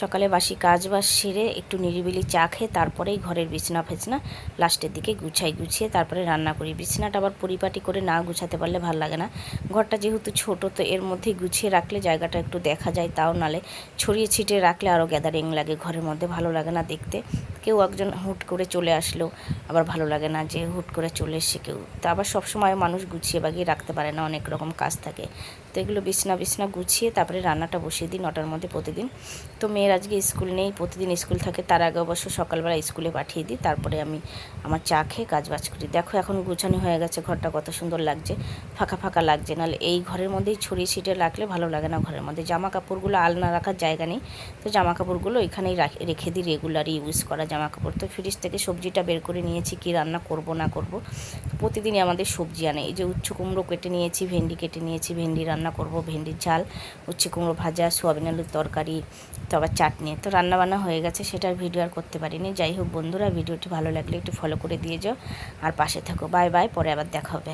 সকালে বাসি কাজ বাজ সেরে একটু নিরিবিলি চা খেয়ে তারপরেই ঘরের বিছনা ফেছনা লাস্টের দিকে গুছিয়ে তারপরে রান্না করি। বিছনাটা আবার পরিপাটি করে না গুছাতে পারলে ভাল লাগে না। ঘরটা যেহেতু ছোট, তো এর মধ্যেই গুছিয়ে রাখলে জায়গাটা একটু দেখা যায়, তাও নালে ছড়িয়ে ছিটিয়ে রাখলে আরও গ্যাদারিং লাগে, ঘরের মধ্যে ভালো লাগে না দেখতে। কেউ একজন হুট করে চলে আসলো, আবার ভালো লাগে না যে হুট করে চলে এসে কেউ। তা আবার সবসময় মানুষ গুছিয়ে বাগিয়ে রাখতে পারে না, অনেক রকম কাজ থাকে। তো এগুলো বিছনা গুছিয়ে তারপরে রান্নাটা বসিয়ে দিই 9টার মধ্যে প্রতিদিন। তো মেয়ের আজকে স্কুল নেই, প্রতিদিন স্কুল থাকে, তার আগে অবশ্য সকালবেলা স্কুলে পাঠিয়ে দিই, তারপরে আমি আমার চা খেয়ে কাজবাজ করি। দেখো এখন গুছানো হয়ে গেছে, ঘরটা কত সুন্দর লাগছে, ফাঁকা ফাঁকা লাগছে। নাহলে এই ঘরের মধ্যেই ছড়িয়ে ছিটিয়ে রাখলে ভালো লাগে না। ঘরের মধ্যে জামা কাপড়গুলো আলনা রাখার জায়গা নেই, তো জামা কাপড়গুলো এখানেই রেখে দিই, রেগুলারই ইউজ করা জামা কাপড়। তো ফ্রিজ থেকে সবজিটা বের করে নিয়েছি, কি রান্না করব না করব। প্রতিদিনই আমাদের সবজি আনে। এই যে উচ্ছে কুমড়ো কেটে নিয়েছি, ভেন্ডি কেটে নিয়েছি, ভেন্ডি রান্না করব, ভেন্ডির ঝাল, উচ্ছে কুমড়ো ভাজা, সোয়াবিন আলুর তরকারি, তো আবার চাটনি। তো রান্নাবান্না হয়ে গেছে, সেটার ভিডিও আর করতে পারিনি। যাই হোক বন্ধুরা, ভিডিওটি ভালো লাগলে একটু ফলো করে দিয়ে যাও আর পাশে থাকো। বাই বাই, পরে আবার দেখা হবে।